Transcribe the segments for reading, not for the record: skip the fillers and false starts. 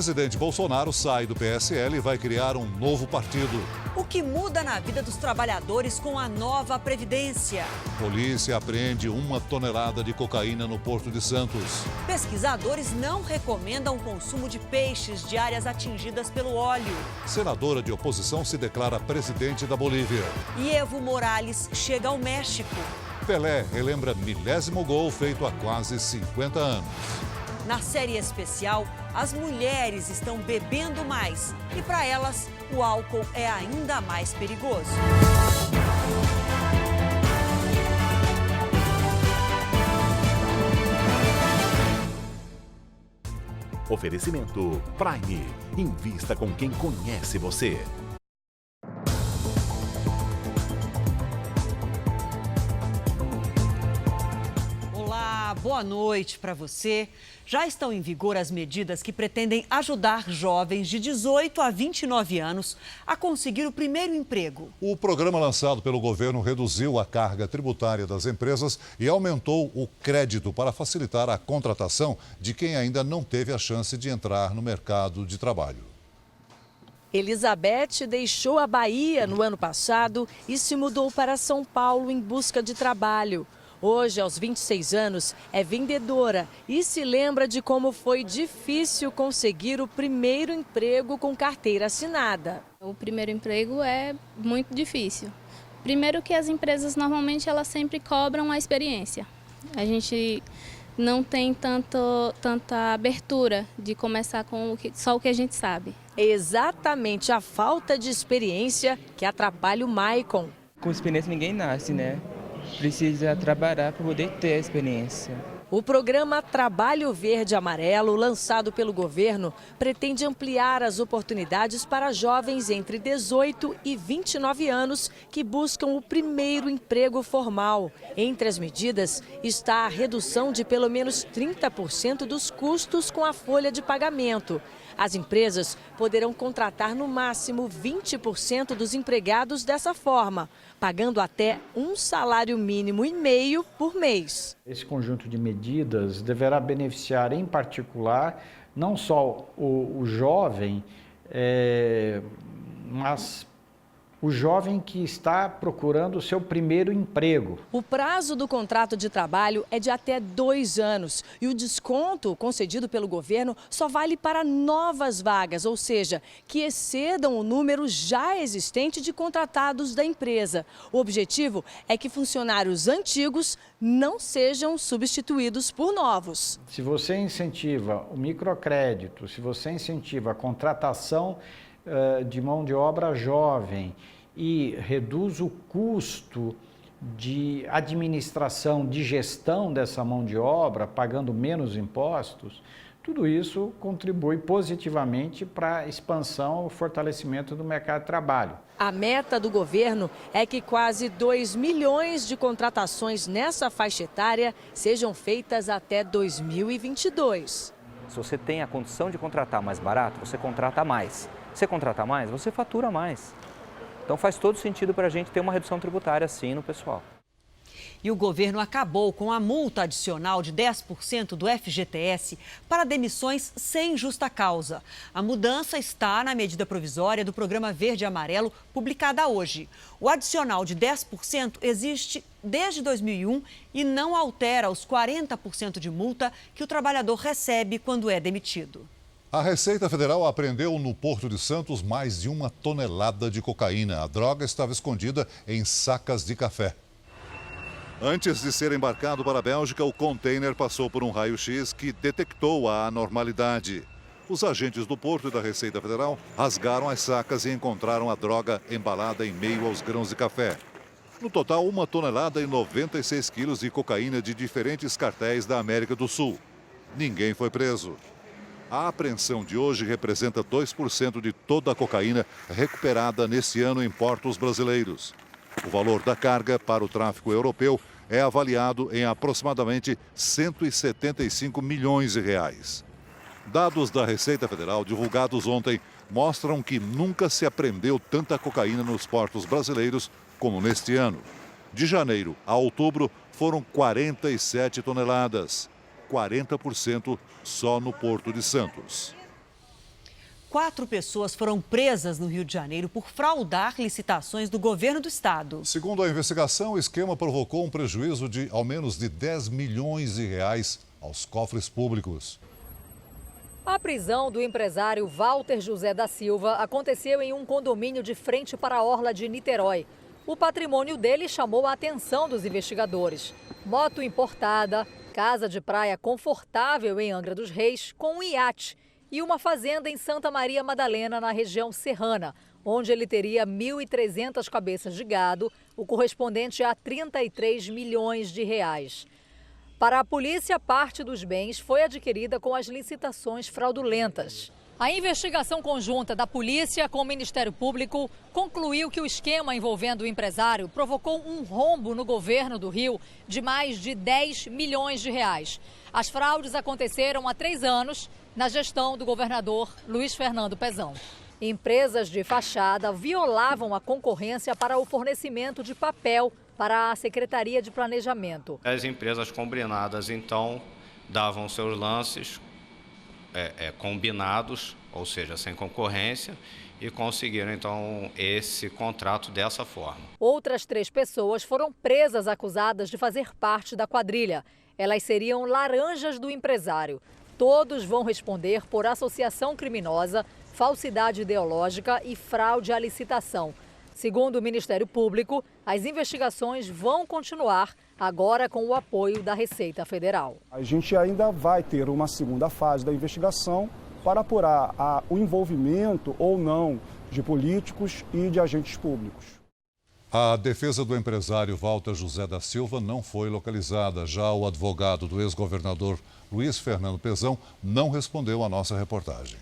presidente Bolsonaro sai do PSL e vai criar um novo partido. O que muda na vida dos trabalhadores com a nova Previdência? Polícia apreende 1 tonelada de cocaína no Porto de Santos. Pesquisadores não recomendam o consumo de peixes de áreas atingidas pelo óleo. Senadora de oposição se declara presidente da Bolívia. E Evo Morales chega ao México. Pelé relembra 1000º gol feito há quase 50 anos. Na série especial, as mulheres estão bebendo mais e, para elas, o álcool é ainda mais perigoso. Oferecimento Prime. Invista com quem conhece você. Boa noite para você. Já estão em vigor as medidas que pretendem ajudar jovens de 18 a 29 anos a conseguir o primeiro emprego. O programa lançado pelo governo reduziu a carga tributária das empresas e aumentou o crédito para facilitar a contratação de quem ainda não teve a chance de entrar no mercado de trabalho. Elizabeth deixou a Bahia no ano passado e se mudou para São Paulo em busca de trabalho. Hoje, aos 26 anos, é vendedora e se lembra de como foi difícil conseguir o primeiro emprego com carteira assinada. O primeiro emprego é muito difícil. Primeiro que as empresas normalmente elas sempre cobram a experiência. A gente não tem tanta abertura de começar com só o que a gente sabe. É exatamente a falta de experiência que atrapalha o Maicon. Com experiência ninguém nasce, né? Precisa trabalhar para poder ter a experiência. O programa Trabalho Verde Amarelo, lançado pelo governo, pretende ampliar as oportunidades para jovens entre 18 e 29 anos que buscam o primeiro emprego formal. Entre as medidas está a redução de pelo menos 30% dos custos com a folha de pagamento. As empresas poderão contratar no máximo 20% dos empregados dessa forma, pagando até um salário mínimo e meio por mês. Esse conjunto de medidas deverá beneficiar, em particular, não só o jovem, mas o jovem que está procurando o seu primeiro emprego. O prazo do contrato de trabalho é de até 2 anos e o desconto concedido pelo governo só vale para novas vagas, ou seja, que excedam o número já existente de contratados da empresa. O objetivo é que funcionários antigos não sejam substituídos por novos. Se você incentiva o microcrédito, se você incentiva a contratação de mão de obra jovem e reduz o custo de administração, de gestão dessa mão de obra, pagando menos impostos, tudo isso contribui positivamente para a expansão e fortalecimento do mercado de trabalho. A meta do governo é que quase 2 milhões de contratações nessa faixa etária sejam feitas até 2022. Se você tem a condição de contratar mais barato, você contrata mais. Você contrata mais, você fatura mais. Então faz todo sentido para a gente ter uma redução tributária assim no pessoal. E o governo acabou com a multa adicional de 10% do FGTS para demissões sem justa causa. A mudança está na medida provisória do Programa Verde e Amarelo, publicada hoje. O adicional de 10% existe desde 2001 e não altera os 40% de multa que o trabalhador recebe quando é demitido. A Receita Federal apreendeu no Porto de Santos mais de 1 tonelada de cocaína. A droga estava escondida em sacas de café. Antes de ser embarcado para a Bélgica, o container passou por um raio-x que detectou a anormalidade. Os agentes do Porto e da Receita Federal rasgaram as sacas e encontraram a droga embalada em meio aos grãos de café. No total, 1 tonelada e 96 quilos de cocaína de diferentes cartéis da América do Sul. Ninguém foi preso. A apreensão de hoje representa 2% de toda a cocaína recuperada nesse ano em portos brasileiros. O valor da carga para o tráfico europeu é avaliado em aproximadamente 175 milhões de reais. Dados da Receita Federal divulgados ontem mostram que nunca se apreendeu tanta cocaína nos portos brasileiros como neste ano. De janeiro a outubro foram 47 toneladas. 40% só no Porto de Santos. 4 pessoas foram presas no Rio de Janeiro por fraudar licitações do governo do estado. Segundo a investigação, o esquema provocou um prejuízo de ao menos de 10 milhões de reais aos cofres públicos. A prisão do empresário Walter José da Silva aconteceu em um condomínio de frente para a orla de Niterói. O patrimônio dele chamou a atenção dos investigadores. Moto importada, casa de praia confortável em Angra dos Reis com um iate e uma fazenda em Santa Maria Madalena, na região serrana, onde ele teria 1.300 cabeças de gado, o correspondente a 33 milhões de reais. Para a polícia, parte dos bens foi adquirida com as licitações fraudulentas. A investigação conjunta da polícia com o Ministério Público concluiu que o esquema envolvendo o empresário provocou um rombo no governo do Rio de mais de 10 milhões de reais. As fraudes aconteceram há 3 anos na gestão do governador Luiz Fernando Pezão. Empresas de fachada violavam a concorrência para o fornecimento de papel para a Secretaria de Planejamento. As empresas combinadas, então, davam seus lances combinados, ou seja, sem concorrência, e conseguiram, então, esse contrato dessa forma. Outras 3 pessoas foram presas acusadas de fazer parte da quadrilha. Elas seriam laranjas do empresário. Todos vão responder por associação criminosa, falsidade ideológica e fraude à licitação. Segundo o Ministério Público, as investigações vão continuar, agora com o apoio da Receita Federal. A gente ainda vai ter uma segunda fase da investigação para apurar o envolvimento ou não de políticos e de agentes públicos. A defesa do empresário Walter José da Silva não foi localizada. Já o advogado do ex-governador Luiz Fernando Pezão não respondeu à nossa reportagem.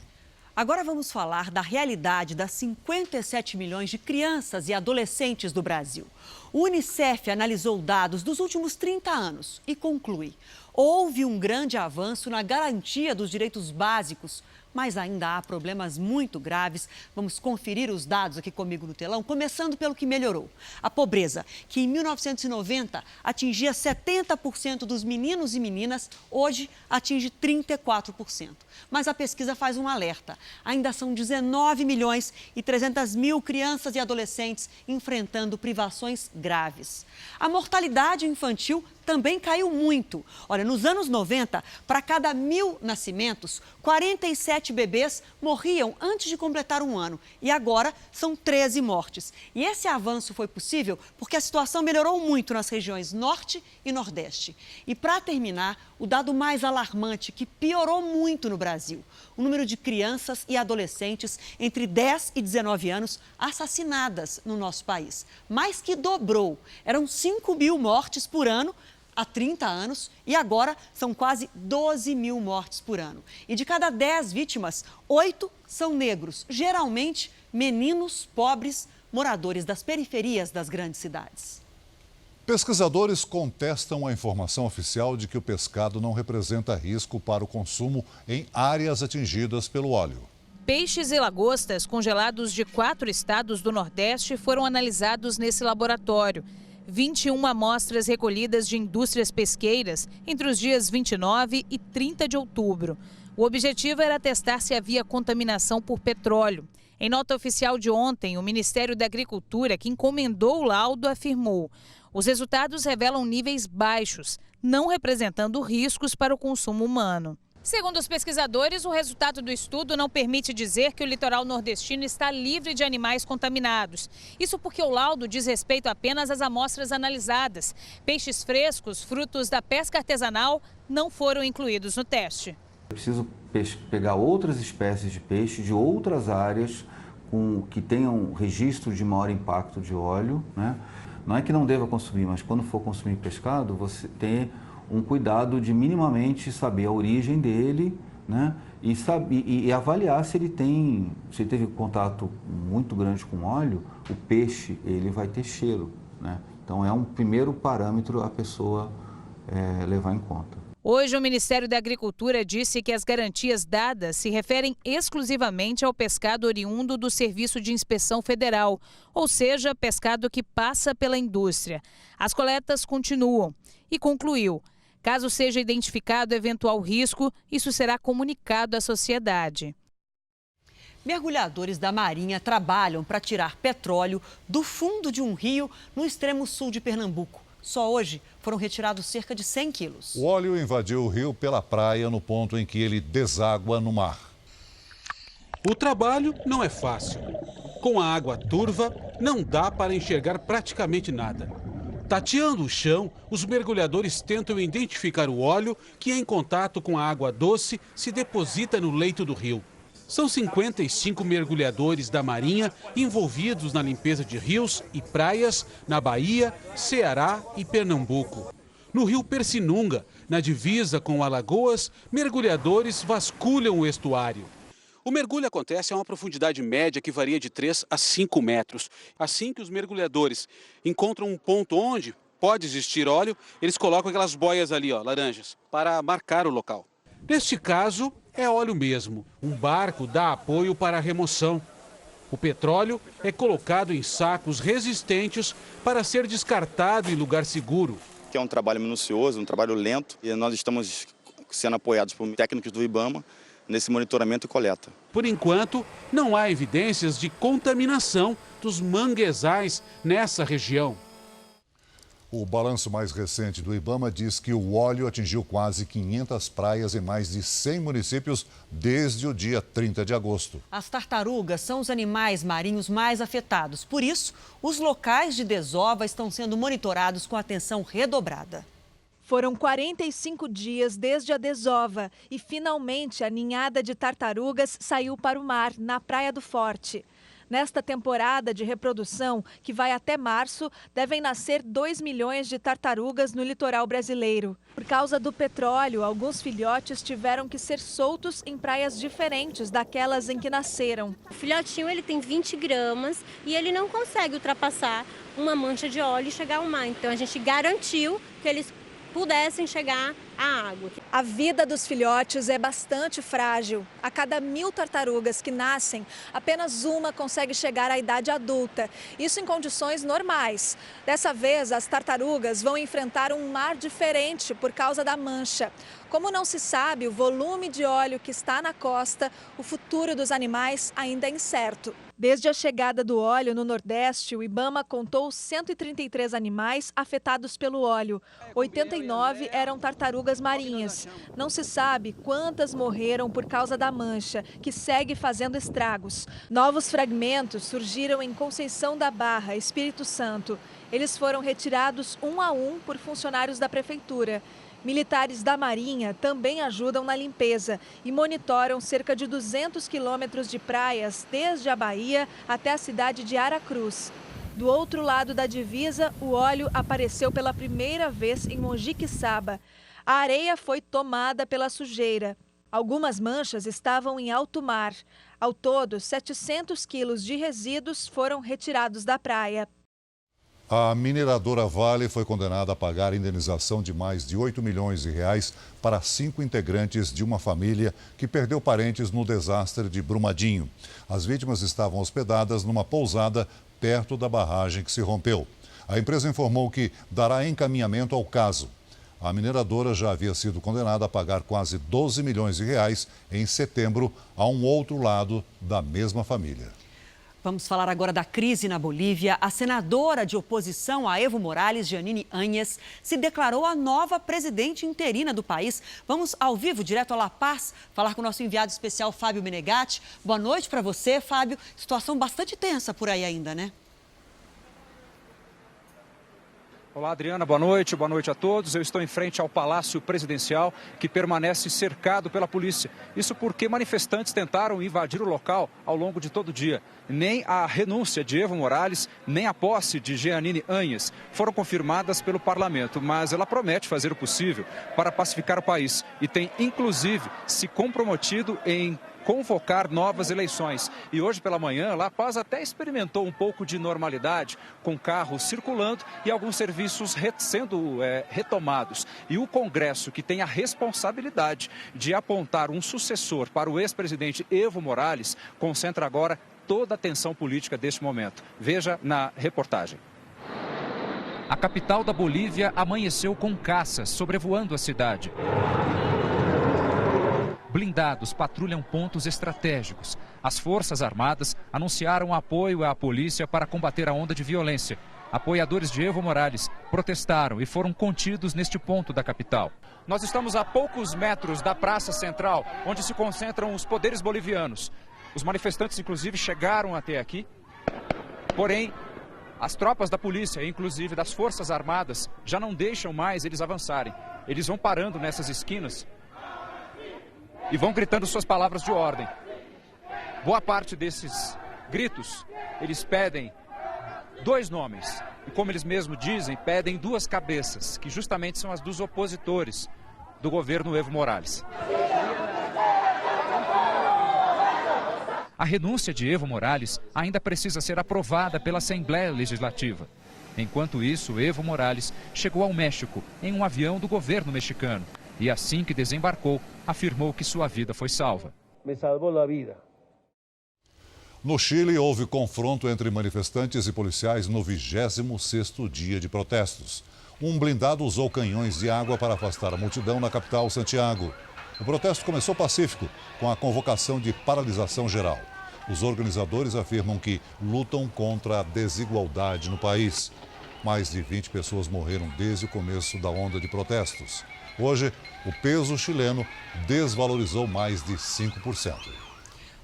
Agora vamos falar da realidade das 57 milhões de crianças e adolescentes do Brasil. O Unicef analisou dados dos últimos 30 anos e conclui: houve um grande avanço na garantia dos direitos básicos, mas ainda há problemas muito graves. Vamos conferir os dados aqui comigo no telão, começando pelo que melhorou. A pobreza, que em 1990 atingia 70% dos meninos e meninas, hoje atinge 34%. Mas a pesquisa faz um alerta. Ainda são 19 milhões e 300 mil crianças e adolescentes enfrentando privações graves. A mortalidade infantil também caiu muito. Olha, nos anos 90, para cada 1.000 nascimentos, 47 bebês morriam antes de completar 1 ano. E agora são 13 mortes. E esse avanço foi possível porque a situação melhorou muito nas regiões Norte e Nordeste. E para terminar, o dado mais alarmante, que piorou muito no Brasil: o número de crianças e adolescentes entre 10 e 19 anos assassinadas no nosso país. Mais que dobrou. Eram 5 mil mortes por ano há 30 anos e agora são quase 12 mil mortes por ano. E de cada 10 vítimas, 8 são negros, geralmente meninos pobres, moradores das periferias das grandes cidades. Pesquisadores contestam a informação oficial de que o pescado não representa risco para o consumo em áreas atingidas pelo óleo. Peixes e lagostas congelados de 4 estados do Nordeste foram analisados nesse laboratório. 21 amostras recolhidas de indústrias pesqueiras entre os dias 29 e 30 de outubro. O objetivo era testar se havia contaminação por petróleo. Em nota oficial de ontem, o Ministério da Agricultura, que encomendou o laudo, afirmou: os resultados revelam níveis baixos, não representando riscos para o consumo humano. Segundo os pesquisadores, o resultado do estudo não permite dizer que o litoral nordestino está livre de animais contaminados. Isso porque o laudo diz respeito apenas às amostras analisadas. Peixes frescos, frutos da pesca artesanal, não foram incluídos no teste. É preciso pegar outras espécies de peixe de outras áreas que tenham registro de maior impacto de óleo, né? Não é que não deva consumir, mas quando for consumir pescado, você tem um cuidado de minimamente saber a origem dele, né? E avaliar se ele teve contato muito grande com óleo, o peixe ele vai ter cheiro, né? Então é um primeiro parâmetro a pessoa levar em conta. Hoje, o Ministério da Agricultura disse que as garantias dadas se referem exclusivamente ao pescado oriundo do Serviço de Inspeção Federal, ou seja, pescado que passa pela indústria. As coletas continuam e concluiu: caso seja identificado eventual risco, isso será comunicado à sociedade. Mergulhadores da Marinha trabalham para tirar petróleo do fundo de um rio no extremo sul de Pernambuco. Só hoje foram retirados cerca de 100 quilos. O óleo invadiu o rio pela praia no ponto em que ele deságua no mar. O trabalho não é fácil. Com a água turva, não dá para enxergar praticamente nada. Tateando o chão, os mergulhadores tentam identificar o óleo que, em contato com a água doce, se deposita no leito do rio. São 55 mergulhadores da Marinha envolvidos na limpeza de rios e praias na Bahia, Ceará e Pernambuco. No rio Persinunga, na divisa com Alagoas, mergulhadores vasculham o estuário. O mergulho acontece a uma profundidade média que varia de 3 a 5 metros. Assim que os mergulhadores encontram um ponto onde pode existir óleo, eles colocam aquelas boias ali, laranjas, para marcar o local. Neste caso, é óleo mesmo. Um barco dá apoio para a remoção. O petróleo é colocado em sacos resistentes para ser descartado em lugar seguro. É um trabalho minucioso, um trabalho lento, e nós estamos sendo apoiados por técnicos do IBAMA nesse monitoramento e coleta. Por enquanto, não há evidências de contaminação dos manguezais nessa região. O balanço mais recente do IBAMA diz que o óleo atingiu quase 500 praias em mais de 100 municípios desde o dia 30 de agosto. As tartarugas são os animais marinhos mais afetados. Por isso, os locais de desova estão sendo monitorados com atenção redobrada. Foram 45 dias desde a desova e, finalmente, a ninhada de tartarugas saiu para o mar, na Praia do Forte. Nesta temporada de reprodução, que vai até março, devem nascer 2 milhões de tartarugas no litoral brasileiro. Por causa do petróleo, alguns filhotes tiveram que ser soltos em praias diferentes daquelas em que nasceram. O filhotinho ele tem 20 gramas e ele não consegue ultrapassar uma mancha de óleo e chegar ao mar. Então a gente garantiu que eles pudessem chegar à água. A vida dos filhotes é bastante frágil. A cada 1000 tartarugas que nascem, apenas uma consegue chegar à idade adulta. Isso em condições normais. Dessa vez, as tartarugas vão enfrentar um mar diferente por causa da mancha. Como não se sabe o volume de óleo que está na costa, o futuro dos animais ainda é incerto. Desde a chegada do óleo no Nordeste, o IBAMA contou 133 animais afetados pelo óleo. 89 eram tartarugas marinhas. Não se sabe quantas morreram por causa da mancha, que segue fazendo estragos. Novos fragmentos surgiram em Conceição da Barra, Espírito Santo. Eles foram retirados um a um por funcionários da prefeitura. Militares da Marinha também ajudam na limpeza e monitoram cerca de 200 quilômetros de praias, desde a Bahia até a cidade de Aracruz. Do outro lado da divisa, o óleo apareceu pela primeira vez em Mogi Quiçaba. A areia foi tomada pela sujeira. Algumas manchas estavam em alto mar. Ao todo, 700 quilos de resíduos foram retirados da praia. A mineradora Vale foi condenada a pagar indenização de mais de 8 milhões de reais para 5 integrantes de uma família que perdeu parentes no desastre de Brumadinho. As vítimas estavam hospedadas numa pousada perto da barragem que se rompeu. A empresa informou que dará encaminhamento ao caso. A mineradora já havia sido condenada a pagar quase 12 milhões de reais em setembro a um outro lado da mesma família. Vamos falar agora da crise na Bolívia. A senadora de oposição a Evo Morales, Jeanine Áñez, se declarou a nova presidente interina do país. Vamos ao vivo, direto a La Paz, falar com o nosso enviado especial, Fábio Menegatti. Boa noite para você, Fábio. Situação bastante tensa por aí ainda, né? Olá, Adriana, boa noite a todos. Eu estou em frente ao Palácio Presidencial, que permanece cercado pela polícia. Isso porque manifestantes tentaram invadir o local ao longo de todo o dia. Nem a renúncia de Evo Morales, nem a posse de Jeanine Áñez foram confirmadas pelo parlamento, mas ela promete fazer o possível para pacificar o país e tem, inclusive, se comprometido em convocar novas eleições. E hoje pela manhã, La Paz até experimentou um pouco de normalidade, com carros circulando e alguns serviços sendo retomados. E o Congresso, que tem a responsabilidade de apontar um sucessor para o ex-presidente Evo Morales, concentra agora toda a atenção política deste momento. Veja na reportagem. A capital da Bolívia amanheceu com caças sobrevoando a cidade. Blindados patrulham pontos estratégicos. As Forças Armadas anunciaram apoio à polícia para combater a onda de violência. Apoiadores de Evo Morales protestaram e foram contidos neste ponto da capital. Nós estamos a poucos metros da Praça Central, onde se concentram os poderes bolivianos. Os manifestantes, inclusive, chegaram até aqui. Porém, as tropas da polícia, inclusive das Forças Armadas, já não deixam mais eles avançarem. Eles vão parando nessas esquinas e vão gritando suas palavras de ordem. Boa parte desses gritos, eles pedem 2 nomes. E como eles mesmos dizem, pedem 2 cabeças, que justamente são as dos opositores do governo Evo Morales. A renúncia de Evo Morales ainda precisa ser aprovada pela Assembleia Legislativa. Enquanto isso, Evo Morales chegou ao México em um avião do governo mexicano. E assim que desembarcou, afirmou que sua vida foi salva. Me salvou a vida. No Chile, houve confronto entre manifestantes e policiais no 26º dia de protestos. Um blindado usou canhões de água para afastar a multidão na capital, Santiago. O protesto começou pacífico, com a convocação de paralisação geral. Os organizadores afirmam que lutam contra a desigualdade no país. Mais de 20 pessoas morreram desde o começo da onda de protestos. Hoje, o peso chileno desvalorizou mais de 5%.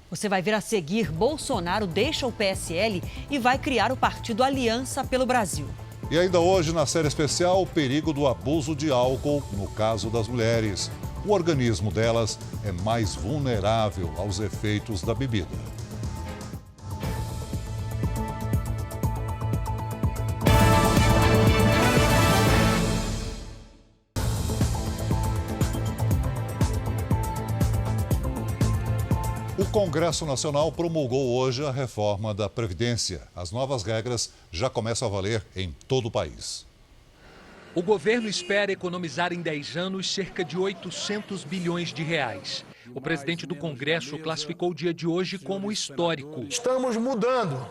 Você vai ver a seguir, Bolsonaro deixa o PSL e vai criar o partido Aliança pelo Brasil. E ainda hoje, na série especial, o perigo do abuso de álcool no caso das mulheres. O organismo delas é mais vulnerável aos efeitos da bebida. O Congresso Nacional promulgou hoje a reforma da Previdência. As novas regras já começam a valer em todo o país. O governo espera economizar em 10 anos cerca de 800 bilhões de reais. O presidente do Congresso classificou o dia de hoje como histórico. Estamos mudando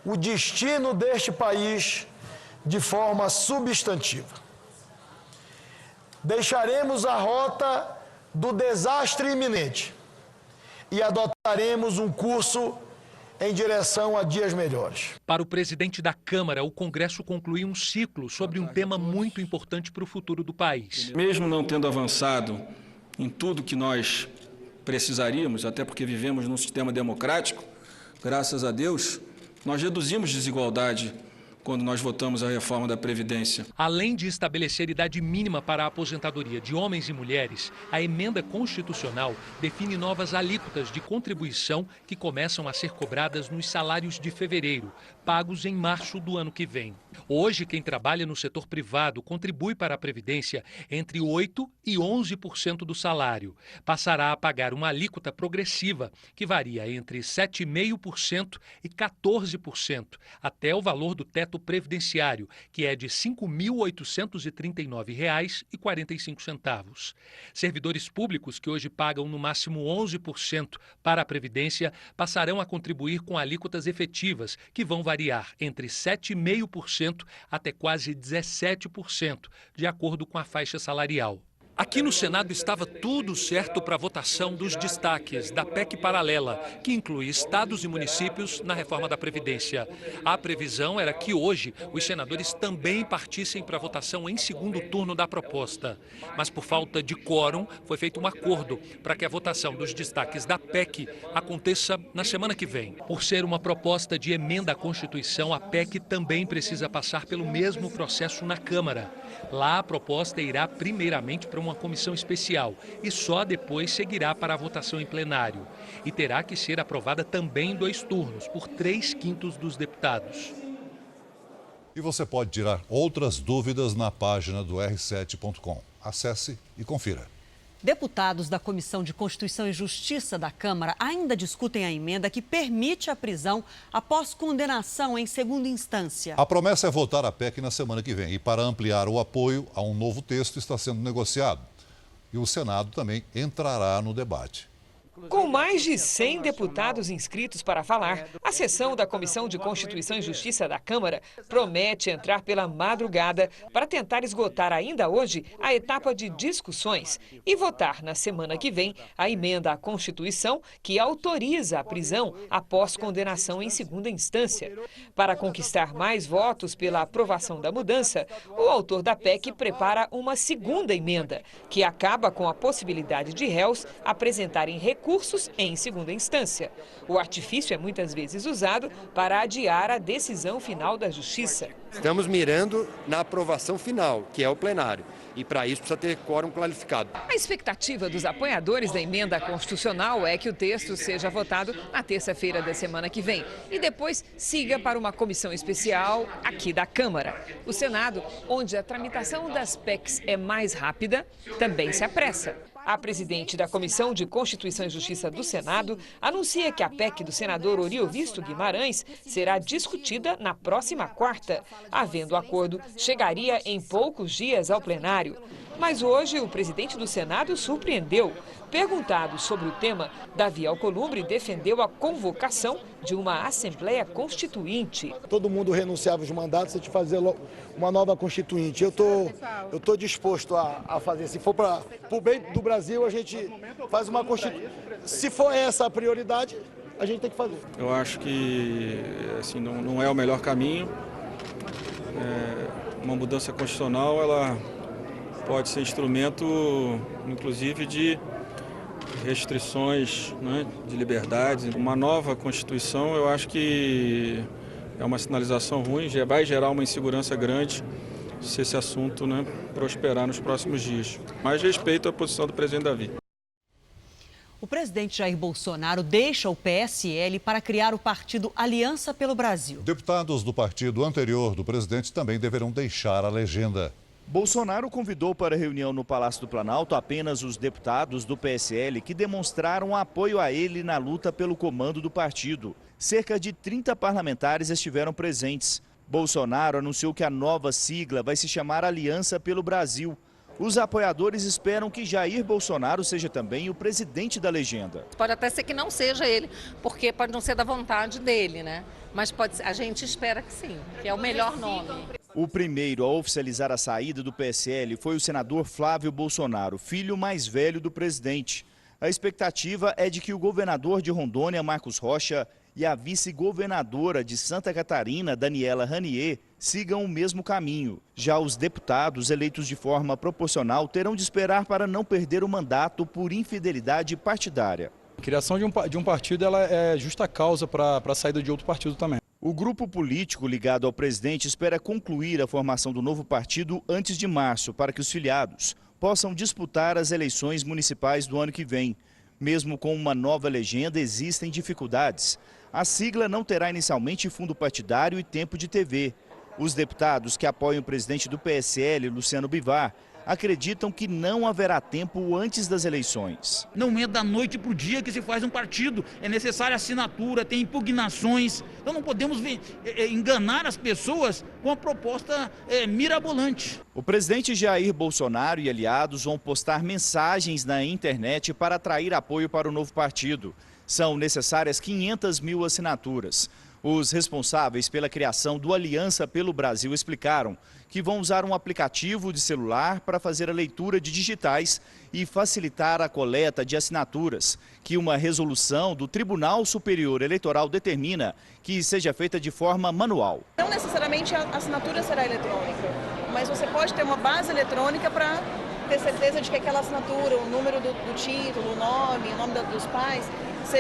o destino deste país de forma substantiva. Deixaremos a rota do desastre iminente e adotaremos um curso em direção a dias melhores. Para o presidente da Câmara, o Congresso concluiu um ciclo sobre um tema muito importante para o futuro do país. Mesmo não tendo avançado em tudo que nós precisaríamos, até porque vivemos num sistema democrático, graças a Deus, nós reduzimos desigualdade quando nós votamos a reforma da Previdência. Além de estabelecer idade mínima para a aposentadoria de homens e mulheres, a emenda constitucional define novas alíquotas de contribuição que começam a ser cobradas nos salários de fevereiro, pagos em março do ano que vem. Hoje, quem trabalha no setor privado contribui para a Previdência entre 8% e 11% do salário. Passará a pagar uma alíquota progressiva, que varia entre 7,5% e 14%, até o valor do teto previdenciário, que é de R$ 5.839,45. Servidores públicos que hoje pagam no máximo 11% para a Previdência passarão a contribuir com alíquotas efetivas, que vão variar entre 7,5% até quase 17%, de acordo com a faixa salarial. Aqui no Senado estava tudo certo para a votação dos destaques da PEC paralela, que inclui estados e municípios na reforma da Previdência. A previsão era que hoje os senadores também partissem para a votação em segundo turno da proposta. Mas por falta de quórum, foi feito um acordo para que a votação dos destaques da PEC aconteça na semana que vem. Por ser uma proposta de emenda à Constituição, a PEC também precisa passar pelo mesmo processo na Câmara. Lá a proposta irá primeiramente para uma comissão especial e só depois seguirá para a votação em plenário. E terá que ser aprovada também em 2 turnos, por 3/5 dos deputados. E você pode tirar outras dúvidas na página do r7.com. Acesse e confira. Deputados da Comissão de Constituição e Justiça da Câmara ainda discutem a emenda que permite a prisão após condenação em segunda instância. A promessa é votar a PEC na semana que vem. E para ampliar o apoio a um novo texto está sendo negociado. E o Senado também entrará no debate. Com mais de 100 deputados inscritos para falar, a sessão da Comissão de Constituição e Justiça da Câmara promete entrar pela madrugada para tentar esgotar ainda hoje a etapa de discussões e votar na semana que vem a emenda à Constituição que autoriza a prisão após condenação em segunda instância. Para conquistar mais votos pela aprovação da mudança, o autor da PEC prepara uma segunda emenda, que acaba com a possibilidade de réus apresentarem recursos em segunda instância. O artifício é muitas vezes usado para adiar a decisão final da Justiça. Estamos mirando na aprovação final, que é o plenário. E para isso precisa ter quórum qualificado. A expectativa dos apoiadores da emenda constitucional é que o texto seja votado na terça-feira da semana que vem e depois siga para uma comissão especial aqui da Câmara. O Senado, onde a tramitação das PECs é mais rápida, também se apressa. A presidente da Comissão de Constituição e Justiça do Senado anuncia que a PEC do senador Oriovisto Guimarães será discutida na próxima quarta. Havendo acordo, chegaria em poucos dias ao plenário. Mas hoje o presidente do Senado surpreendeu. Perguntado sobre o tema, Davi Alcolumbre defendeu a convocação de uma Assembleia Constituinte. Todo mundo renunciava os mandatos, a gente fazer uma nova Constituinte. Eu tô disposto a fazer. Se for para o bem do Brasil, a gente faz uma Constituinte. Se for essa a prioridade, a gente tem que fazer. Eu acho que assim, não é o melhor caminho. Uma mudança constitucional, ela pode ser instrumento, inclusive, de restrições, né, de liberdades. Uma nova Constituição, eu acho que é uma sinalização ruim, vai gerar uma insegurança grande se esse assunto, né, prosperar nos próximos dias. Mas respeito a posição do presidente Davi. O presidente Jair Bolsonaro deixa o PSL para criar o partido Aliança pelo Brasil. Deputados do partido anterior do presidente também deverão deixar a legenda. Bolsonaro convidou para a reunião no Palácio do Planalto apenas os deputados do PSL que demonstraram apoio a ele na luta pelo comando do partido. Cerca de 30 parlamentares estiveram presentes. Bolsonaro anunciou que a nova sigla vai se chamar Aliança pelo Brasil. Os apoiadores esperam que Jair Bolsonaro seja também o presidente da legenda. Pode até ser que não seja ele, porque pode não ser da vontade dele, né? Mas a gente espera que sim, que é o melhor nome. O primeiro a oficializar a saída do PSL foi o senador Flávio Bolsonaro, filho mais velho do presidente. A expectativa é de que o governador de Rondônia, Marcos Rocha, e a vice-governadora de Santa Catarina, Daniela Ranier, sigam o mesmo caminho. Já os deputados eleitos de forma proporcional terão de esperar para não perder o mandato por infidelidade partidária. A criação de um partido ela é justa causa para a saída de outro partido também. O grupo político ligado ao presidente espera concluir a formação do novo partido antes de março, para que os filiados possam disputar as eleições municipais do ano que vem. Mesmo com uma nova legenda, existem dificuldades. A sigla não terá inicialmente fundo partidário e tempo de TV. Os deputados que apoiam o presidente do PSL, Luciano Bivar, acreditam que não haverá tempo antes das eleições. Não é da noite para o dia que se faz um partido. É necessária assinatura, tem impugnações. Então não podemos enganar as pessoas com a proposta mirabolante. O presidente Jair Bolsonaro e aliados vão postar mensagens na internet para atrair apoio para o novo partido. São necessárias 500 mil assinaturas. Os responsáveis pela criação do Aliança pelo Brasil explicaram que vão usar um aplicativo de celular para fazer a leitura de digitais e facilitar a coleta de assinaturas, que uma resolução do Tribunal Superior Eleitoral determina que seja feita de forma manual. Não necessariamente a assinatura será eletrônica, mas você pode ter uma base eletrônica para ter certeza de que aquela assinatura, o número do título, o nome dos pais,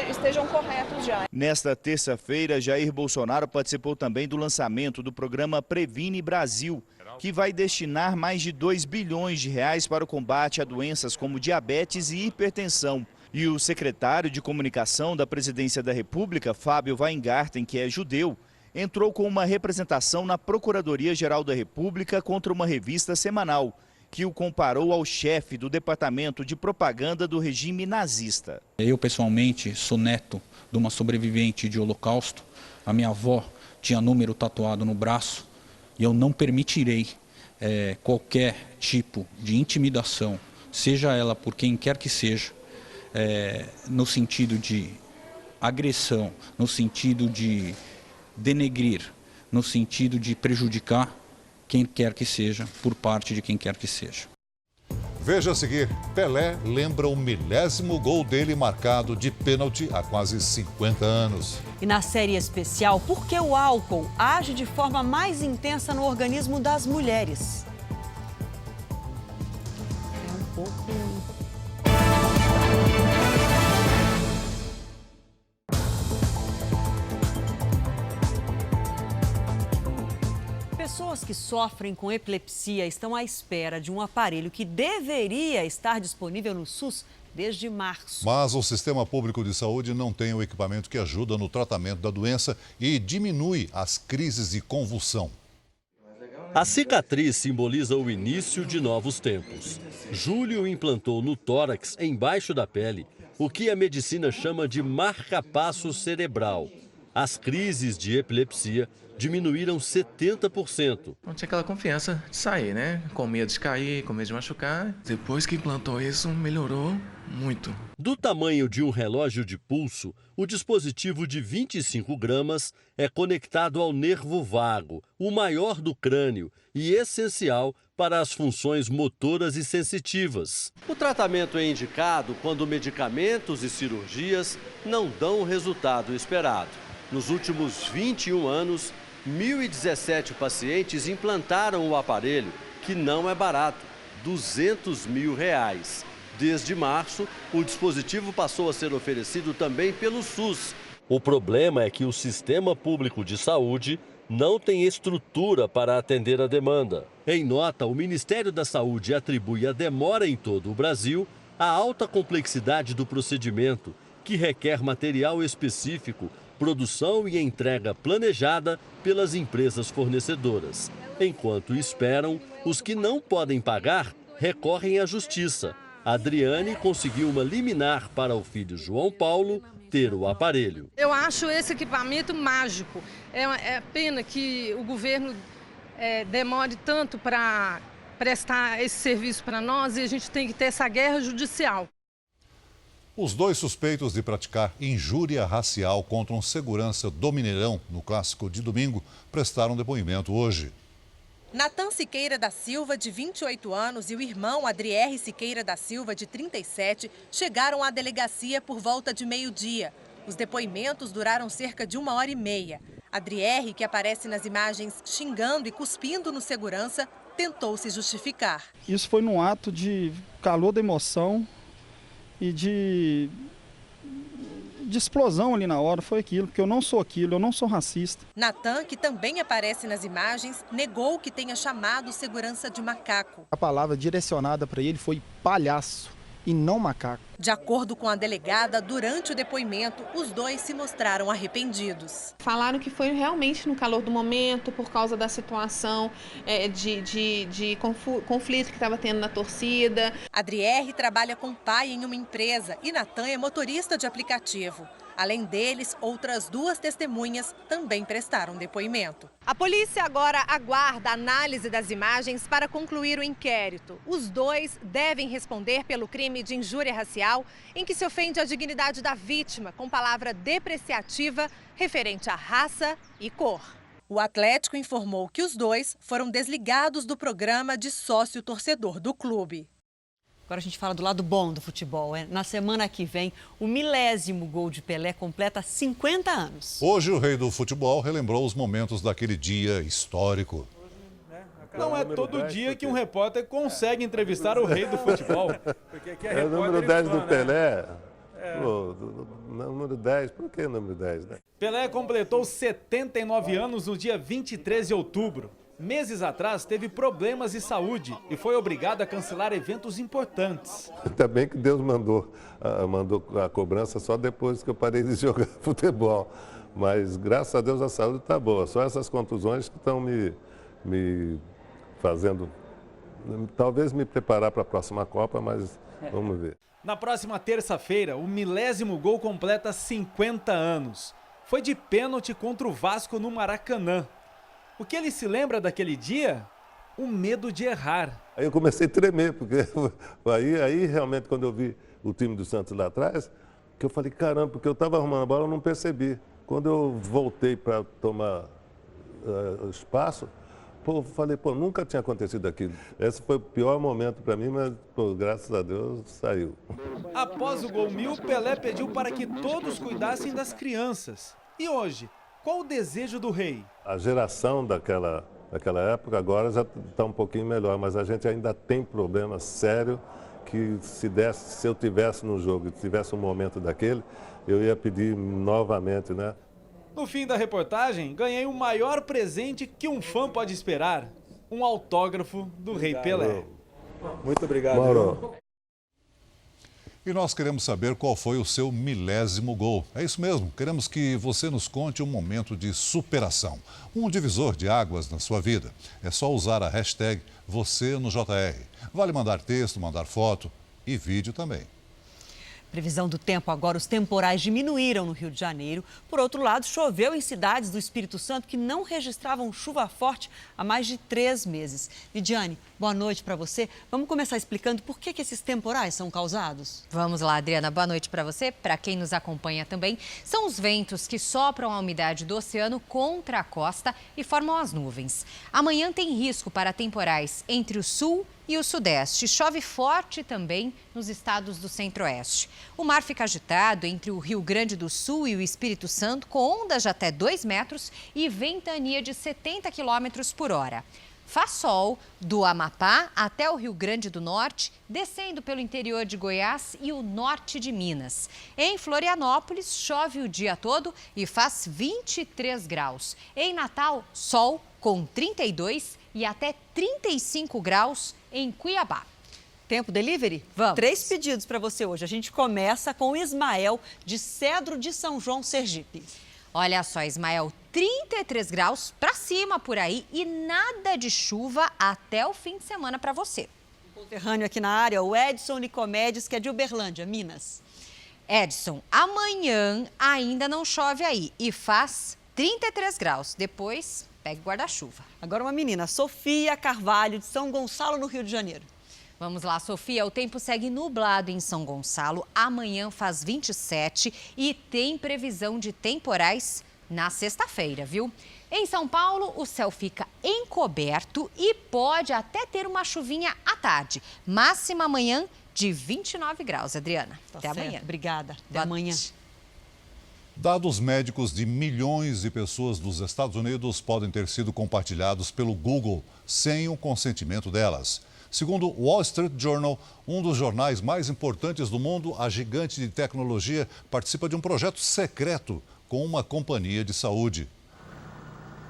estejam corretos já. Nesta terça-feira, Jair Bolsonaro participou também do lançamento do programa Previne Brasil, que vai destinar mais de 2 bilhões de reais para o combate a doenças como diabetes e hipertensão. E o secretário de Comunicação da Presidência da República, Fábio Weingarten, que é judeu, entrou com uma representação na Procuradoria-Geral da República contra uma revista semanal, que o comparou ao chefe do Departamento de Propaganda do regime nazista. Eu, pessoalmente, sou neto de uma sobrevivente de Holocausto. A minha avó tinha número tatuado no braço e eu não permitirei qualquer tipo de intimidação, seja ela por quem quer que seja, no sentido de agressão, no sentido de denegrir, no sentido de prejudicar quem quer que seja, por parte de quem quer que seja. Veja a seguir, Pelé lembra o 1000º gol dele marcado de pênalti há quase 50 anos. E na série especial, por que o álcool age de forma mais intensa no organismo das mulheres? É um pouco... Pessoas que sofrem com epilepsia estão à espera de um aparelho que deveria estar disponível no SUS desde março. Mas o Sistema Público de Saúde não tem o equipamento que ajuda no tratamento da doença e diminui as crises de convulsão. A cicatriz simboliza o início de novos tempos. Júlio implantou no tórax, embaixo da pele, o que a medicina chama de marca-passo cerebral. As crises de epilepsia diminuíram 70%. Não tinha aquela confiança de sair, né? Com medo de cair, com medo de machucar. Depois que implantou isso, melhorou muito. Do tamanho de um relógio de pulso, o dispositivo de 25 gramas é conectado ao nervo vago, o maior do crânio e essencial para as funções motoras e sensitivas. O tratamento é indicado quando medicamentos e cirurgias não dão o resultado esperado. Nos últimos 21 anos, 1.017 pacientes implantaram o aparelho, que não é barato, R$200 mil. Desde março, o dispositivo passou a ser oferecido também pelo SUS. O problema é que o Sistema Público de Saúde não tem estrutura para atender a demanda. Em nota, o Ministério da Saúde atribui a demora em todo o Brasil à alta complexidade do procedimento, que requer material específico, produção e entrega planejada pelas empresas fornecedoras. Enquanto esperam, os que não podem pagar recorrem à justiça. Adriane conseguiu uma liminar para o filho João Paulo ter o aparelho. Eu acho esse equipamento mágico. É pena que o governo demore tanto para prestar esse serviço para nós e a gente tem que ter essa guerra judicial. Os dois suspeitos de praticar injúria racial contra um segurança do Mineirão no clássico de domingo prestaram depoimento hoje. Natan Siqueira da Silva, de 28 anos, e o irmão Adrier Siqueira da Silva, de 37, chegaram à delegacia por volta de meio-dia. Os depoimentos duraram cerca de 1h30. Adrier, que aparece nas imagens xingando e cuspindo no segurança, tentou se justificar. Isso foi num ato de calor da emoção e de explosão ali na hora, foi aquilo, porque eu não sou aquilo, eu não sou racista. Natan, que também aparece nas imagens, negou que tenha chamado o segurança de macaco. A palavra direcionada para ele foi palhaço e não macaco. De acordo com a delegada, durante o depoimento, os dois se mostraram arrependidos. Falaram que foi realmente no calor do momento, por causa da situação de conflito que estava tendo na torcida. Adrier trabalha com o pai em uma empresa e Natan é motorista de aplicativo. Além deles, outras duas testemunhas também prestaram depoimento. A polícia agora aguarda a análise das imagens para concluir o inquérito. Os dois devem responder pelo crime de injúria racial, em que se ofende a dignidade da vítima com palavra depreciativa referente à raça e cor. O Atlético informou que os dois foram desligados do programa de sócio-torcedor do clube. Agora a gente fala do lado bom do futebol. Na semana que vem, o 1000º gol de Pelé completa 50 anos. Hoje, o rei do futebol relembrou os momentos daquele dia histórico. Não é todo dia que um repórter consegue entrevistar o rei do futebol. É o número 10 do Pelé. Número 10, por que número 10? Né? Pelé completou 79 anos no dia 23 de outubro. Meses atrás, teve problemas de saúde e foi obrigado a cancelar eventos importantes. Ainda bem que Deus mandou a cobrança só depois que eu parei de jogar futebol. Mas, graças a Deus, a saúde está boa. Só essas contusões que estão me fazendo, talvez me preparar para a próxima Copa, mas vamos ver. Na próxima terça-feira, o 1000º gol completa 50 anos. Foi de pênalti contra o Vasco no Maracanã. O que ele se lembra daquele dia? o medo de errar. Aí eu comecei a tremer, porque aí realmente quando eu vi o time do Santos lá atrás, que eu falei, caramba, porque eu estava arrumando a bola, eu não percebi. Quando eu voltei para tomar espaço, eu falei, nunca tinha acontecido aquilo. Esse foi o pior momento para mim, mas graças a Deus saiu. Após o gol 1000, Pelé pediu para que todos cuidassem das crianças. E hoje, qual o desejo do rei? A geração daquela época agora já está um pouquinho melhor, mas a gente ainda tem problema sério que se eu tivesse no jogo e tivesse um momento daquele, eu ia pedir novamente, né? No fim da reportagem, ganhei o maior presente que um fã pode esperar, um autógrafo do Rei Pelé. Muito obrigado. Mauro. E nós queremos saber qual foi o seu 1000º gol. É isso mesmo, queremos que você nos conte um momento de superação, um divisor de águas na sua vida. É só usar a hashtag #VocêNoJR. Vale mandar texto, mandar foto e vídeo também. Previsão do tempo agora, os temporais diminuíram no Rio de Janeiro. Por outro lado, choveu em cidades do Espírito Santo que não registravam chuva forte há mais de 3 meses. Lidiane, boa noite para você. Vamos começar explicando por que esses temporais são causados? Vamos lá, Adriana. Boa noite para você, para quem nos acompanha também. São os ventos que sopram a umidade do oceano contra a costa e formam as nuvens. Amanhã tem risco para temporais entre o sul e o sudeste. Chove forte também nos estados do centro-oeste. O mar fica agitado entre o Rio Grande do Sul e o Espírito Santo, com ondas de até 2 metros e ventania de 70 quilômetros por hora. Faz sol do Amapá até o Rio Grande do Norte, descendo pelo interior de Goiás e o norte de Minas. Em Florianópolis, chove o dia todo e faz 23 graus. Em Natal, sol com 32 e até 35 graus em Cuiabá. Tempo delivery? Vamos. 3 pedidos para você hoje. A gente começa com o Ismael, de Cedro de São João, Sergipe. Olha só, Ismael, 33 graus para cima por aí e nada de chuva até o fim de semana para você. Conterrâneo aqui na área, o Edson Nicomedes, que é de Uberlândia, Minas. Edson, amanhã ainda não chove aí e faz 33 graus. Depois, pegue guarda-chuva. Agora uma menina, Sofia Carvalho, de São Gonçalo, no Rio de Janeiro. Vamos lá, Sofia, o tempo segue nublado em São Gonçalo. Amanhã faz 27 e tem previsão de temporais na sexta-feira, viu? Em São Paulo, o céu fica encoberto e pode até ter uma chuvinha à tarde. Máxima amanhã de 29 graus, Adriana. Até amanhã. Obrigada. Até amanhã. Dados médicos de milhões de pessoas dos Estados Unidos podem ter sido compartilhados pelo Google sem o consentimento delas. Segundo o Wall Street Journal, um dos jornais mais importantes do mundo, a gigante de tecnologia participa de um projeto secreto com uma companhia de saúde.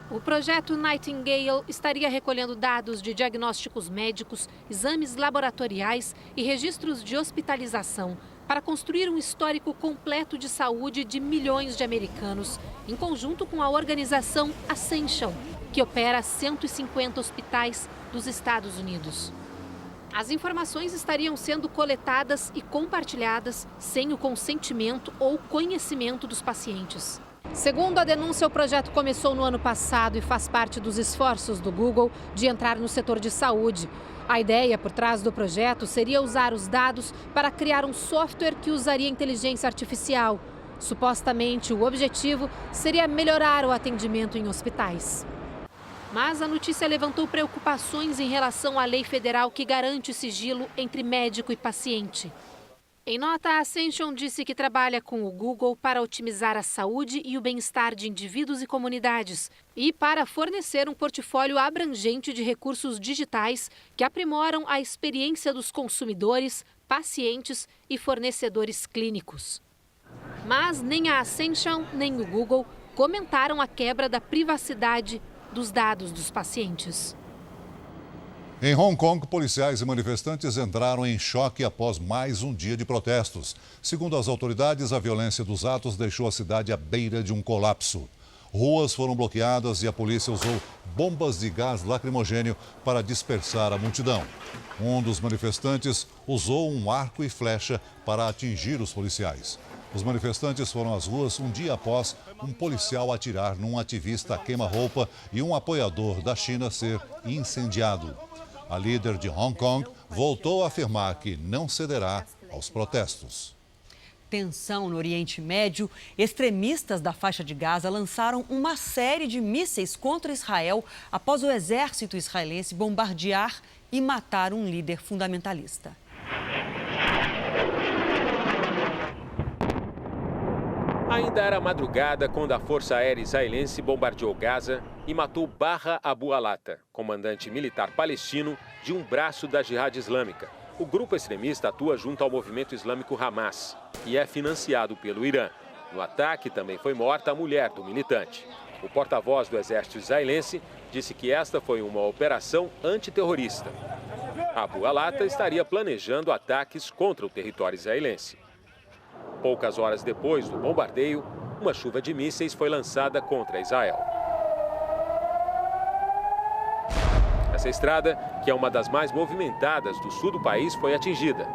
O projeto Nightingale estaria recolhendo dados de diagnósticos médicos, exames laboratoriais e registros de hospitalização para construir um histórico completo de saúde de milhões de americanos, em conjunto com a organização Ascension, que opera 150 hospitais dos Estados Unidos. As informações estariam sendo coletadas e compartilhadas sem o consentimento ou conhecimento dos pacientes. Segundo a denúncia, o projeto começou no ano passado e faz parte dos esforços do Google de entrar no setor de saúde. A ideia por trás do projeto seria usar os dados para criar um software que usaria inteligência artificial. Supostamente, o objetivo seria melhorar o atendimento em hospitais. Mas a notícia levantou preocupações em relação à lei federal que garante sigilo entre médico e paciente. Em nota, a Ascension disse que trabalha com o Google para otimizar a saúde e o bem-estar de indivíduos e comunidades e para fornecer um portfólio abrangente de recursos digitais que aprimoram a experiência dos consumidores, pacientes e fornecedores clínicos. Mas nem a Ascension nem o Google comentaram a quebra da privacidade dos dados dos pacientes. Em Hong Kong, policiais e manifestantes entraram em choque após mais um dia de protestos. Segundo as autoridades, a violência dos atos deixou a cidade à beira de um colapso. Ruas foram bloqueadas e a polícia usou bombas de gás lacrimogênio para dispersar a multidão. Um dos manifestantes usou um arco e flecha para atingir os policiais. Os manifestantes foram às ruas um dia após um policial atirar num ativista a queima-roupa e um apoiador da China ser incendiado. A líder de Hong Kong voltou a afirmar que não cederá aos protestos. Tensão no Oriente Médio, extremistas da faixa de Gaza lançaram uma série de mísseis contra Israel após o exército israelense bombardear e matar um líder fundamentalista. Ainda era madrugada quando a Força Aérea Israelense bombardeou Gaza e matou Baha Abu Alata, comandante militar palestino de um braço da Jihad Islâmica. O grupo extremista atua junto ao movimento islâmico Hamas e é financiado pelo Irã. No ataque também foi morta a mulher do militante. O porta-voz do exército israelense disse que esta foi uma operação antiterrorista. Abu Alata estaria planejando ataques contra o território israelense. Poucas horas depois do bombardeio, uma chuva de mísseis foi lançada contra Israel. Essa estrada, que é uma das mais movimentadas do sul do país, foi atingida.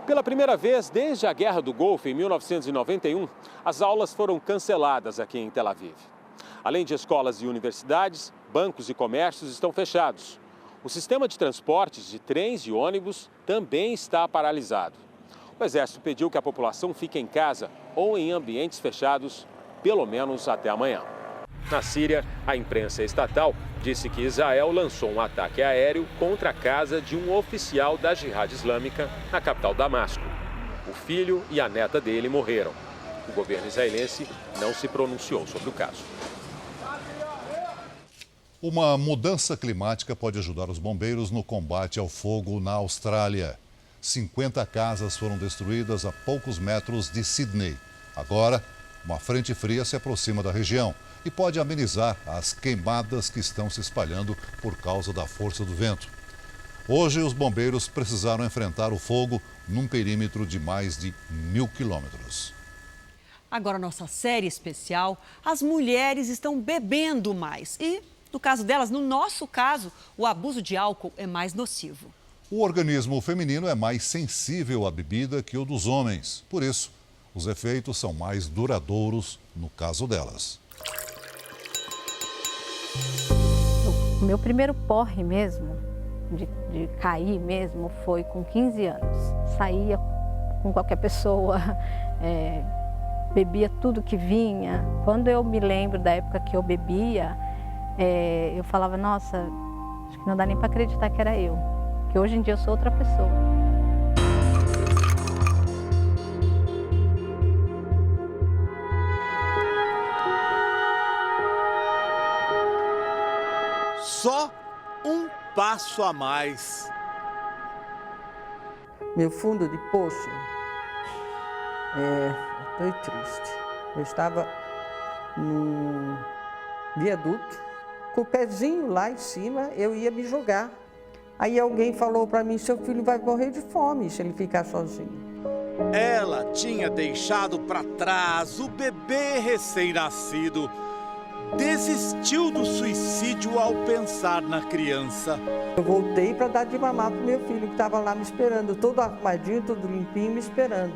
Pela primeira vez desde a Guerra do Golfo, em 1991, as aulas foram canceladas aqui em Tel Aviv. Além de escolas e universidades, bancos e comércios estão fechados. O sistema de transportes de trens e ônibus também está paralisado. O Exército pediu que a população fique em casa ou em ambientes fechados, pelo menos até amanhã. Na Síria, a imprensa estatal disse que Israel lançou um ataque aéreo contra a casa de um oficial da Jihad Islâmica na capital Damasco. O filho e a neta dele morreram. O governo israelense não se pronunciou sobre o caso. Uma mudança climática pode ajudar os bombeiros no combate ao fogo na Austrália. 50 casas foram destruídas a poucos metros de Sydney. Agora, uma frente fria se aproxima da região e pode amenizar as queimadas que estão se espalhando por causa da força do vento. Hoje, os bombeiros precisaram enfrentar o fogo num perímetro de mais de 1.000 quilômetros. Agora, nossa série especial, as mulheres estão bebendo mais. E, no caso delas, no nosso caso, o abuso de álcool é mais nocivo. O organismo feminino é mais sensível à bebida que o dos homens. Por isso, os efeitos são mais duradouros no caso delas. O meu primeiro porre mesmo, de cair mesmo, foi com 15 anos. Saía com qualquer pessoa, bebia tudo que vinha. Quando eu me lembro da época que eu bebia, eu falava, nossa, acho que não dá nem para acreditar que era eu. Que hoje em dia eu sou outra pessoa. Só um passo a mais. Meu fundo de poço foi triste. Eu estava num viaduto, com o pezinho lá em cima, eu ia me jogar. Aí alguém falou para mim, seu filho vai morrer de fome se ele ficar sozinho. Ela tinha deixado para trás o bebê recém-nascido. Desistiu do suicídio ao pensar na criança. Eu voltei para dar de mamar pro meu filho que estava lá me esperando, todo arrumadinho, todo limpinho, me esperando.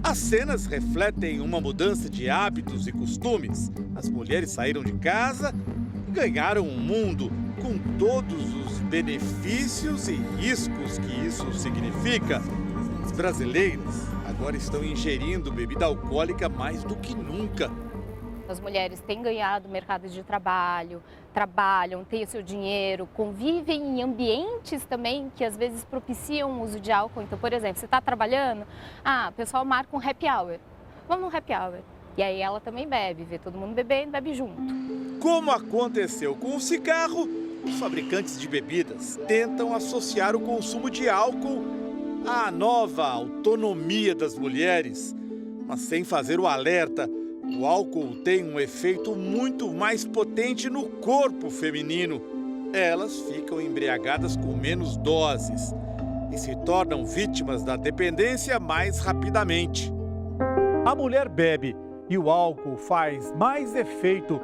As cenas refletem uma mudança de hábitos e costumes. As mulheres saíram de casa e ganharam um mundo com todos os benefícios e riscos que isso significa. As brasileiras agora estão ingerindo bebida alcoólica mais do que nunca. As mulheres têm ganhado mercado de trabalho, trabalham, têm o seu dinheiro, convivem em ambientes também que às vezes propiciam o uso de álcool. Então, por exemplo, você está trabalhando, o pessoal marca um happy hour. Vamos no happy hour. E aí ela também bebe, vê todo mundo bebendo, bebe junto. Como aconteceu com o cigarro, os fabricantes de bebidas tentam associar o consumo de álcool à nova autonomia das mulheres, mas sem fazer o alerta. O álcool tem um efeito muito mais potente no corpo feminino. Elas ficam embriagadas com menos doses e se tornam vítimas da dependência mais rapidamente. A mulher bebe e o álcool faz mais efeito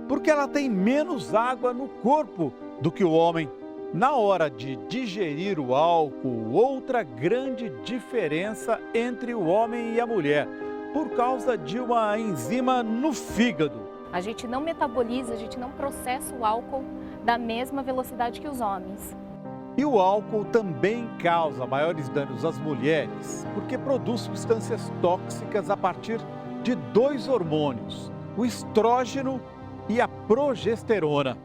porque ela tem menos água no corpo do que o homem. Na hora de digerir o álcool, outra grande diferença entre o homem e a mulher, por causa de uma enzima no fígado. A gente não metaboliza, a gente não processa o álcool da mesma velocidade que os homens. E o álcool também causa maiores danos às mulheres, porque produz substâncias tóxicas a partir de 2 hormônios, o estrógeno e a progesterona.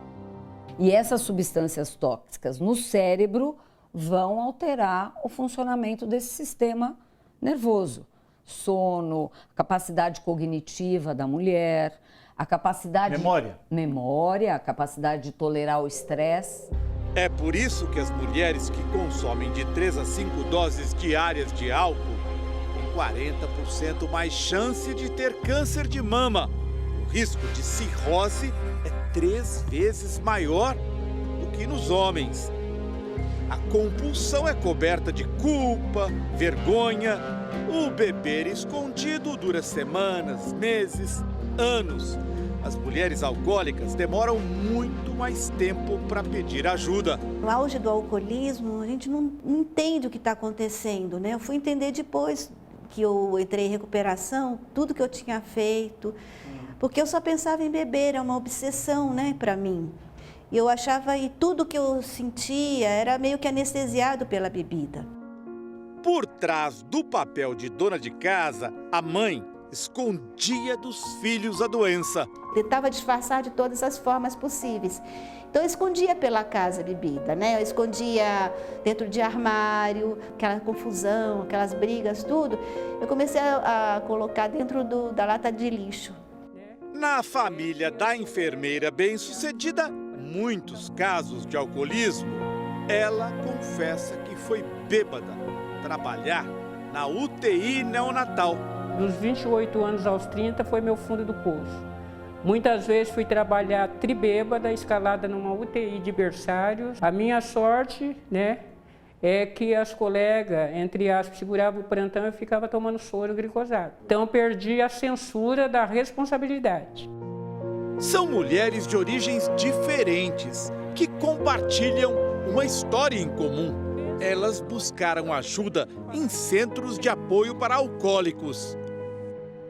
E essas substâncias tóxicas no cérebro vão alterar o funcionamento desse sistema nervoso. Sono, capacidade cognitiva da mulher, a capacidade... Memória, a capacidade de tolerar o estresse. É por isso que as mulheres que consomem de 3 a 5 doses diárias de álcool têm 40% mais chance de ter câncer de mama. O risco de cirrose é 3 vezes maior do que nos homens. A compulsão é coberta de culpa, vergonha. O beber escondido dura semanas, meses, anos. As mulheres alcoólicas demoram muito mais tempo para pedir ajuda. No auge do alcoolismo, a gente não entende o que está acontecendo, né? Eu fui entender depois que eu entrei em recuperação, tudo que eu tinha feito, porque eu só pensava em beber, é uma obsessão, né, para mim. E eu achava que tudo que eu sentia era meio que anestesiado pela bebida. Por trás do papel de dona de casa, a mãe escondia dos filhos a doença. Tentava disfarçar de todas as formas possíveis. Então eu escondia pela casa a bebida, né? Eu escondia dentro de armário, aquela confusão, aquelas brigas, tudo. Eu comecei a colocar dentro da lata de lixo. Na família da enfermeira bem-sucedida, muitos casos de alcoolismo, ela confessa que foi bêbada trabalhar na UTI neonatal. Dos 28 anos aos 30 foi meu fundo do poço. Muitas vezes fui trabalhar tribêbada, escalada numa UTI de berçários. A minha sorte, né, é que as colegas, entre aspas, seguravam o plantão e eu ficava tomando soro glicosado. Então perdi a censura da responsabilidade. São mulheres de origens diferentes que compartilham uma história em comum. Elas buscaram ajuda em centros de apoio para alcoólicos.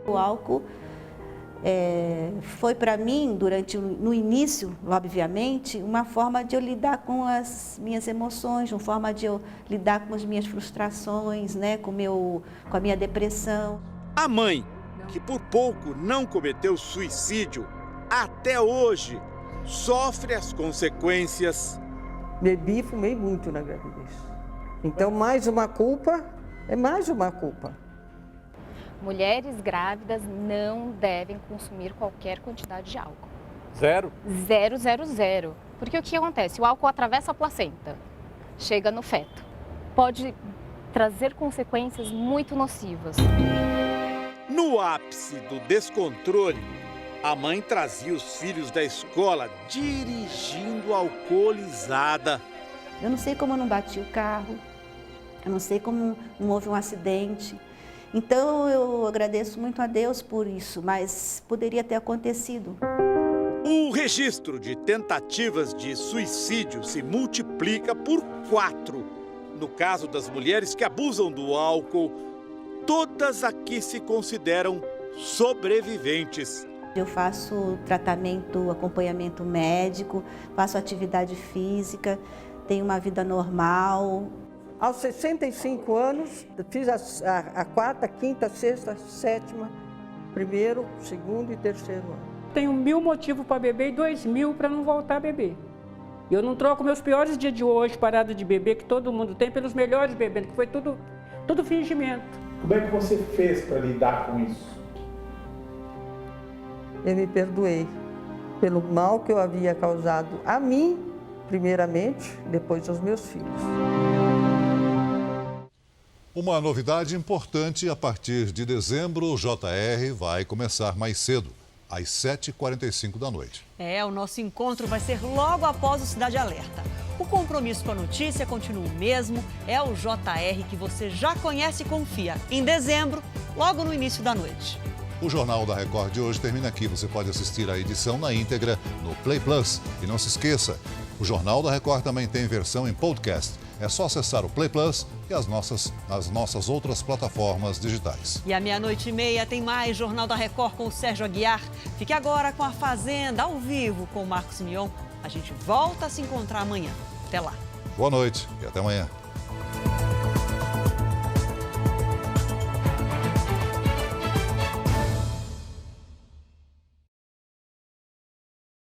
O álcool foi para mim, no início, obviamente, uma forma de eu lidar com as minhas emoções, uma forma de eu lidar com as minhas frustrações, né, com a minha depressão. A mãe, que por pouco não cometeu suicídio, até hoje sofre as consequências. Bebi e fumei muito na gravidez. Então, mais uma culpa, é mais uma culpa. Mulheres grávidas não devem consumir qualquer quantidade de álcool. Zero? Zero. Porque o que acontece? O álcool atravessa a placenta, chega no feto. Pode trazer consequências muito nocivas. No ápice do descontrole, a mãe trazia os filhos da escola dirigindo alcoolizada. Eu não sei como eu não bati o carro, eu não sei como não houve um acidente. Então eu agradeço muito a Deus por isso, mas poderia ter acontecido. O registro de tentativas de suicídio se multiplica por 4. No caso das mulheres que abusam do álcool, todas aqui se consideram sobreviventes. Eu faço tratamento, acompanhamento médico, faço atividade física, tenho uma vida normal. Aos 65 anos, fiz a 4ª, 5ª, 6ª, 7ª, 1º, 2º e 3º ano. Tenho 1000 motivos para beber e 2000 para não voltar a beber. Eu não troco meus piores dias de hoje, parada de beber, que todo mundo tem, pelos melhores bebendo, que foi tudo fingimento. Como é que você fez para lidar com isso? Eu me perdoei pelo mal que eu havia causado a mim, primeiramente, depois aos meus filhos. Uma novidade importante: a partir de dezembro, o JR vai começar mais cedo, às 7h45 da noite. O nosso encontro vai ser logo após o Cidade Alerta. O compromisso com a notícia continua o mesmo, é o JR que você já conhece e confia. Em dezembro, logo no início da noite. O Jornal da Record de hoje termina aqui. Você pode assistir a edição na íntegra no Play Plus. E não se esqueça, O Jornal da Record também tem versão em podcast. É só acessar o Play Plus e as nossas outras plataformas digitais. E à 00:30 tem mais Jornal da Record com o Sérgio Aguiar. Fique agora com a Fazenda ao vivo com o Marcos Mion. A gente volta a se encontrar amanhã. Até lá. Boa noite e até amanhã.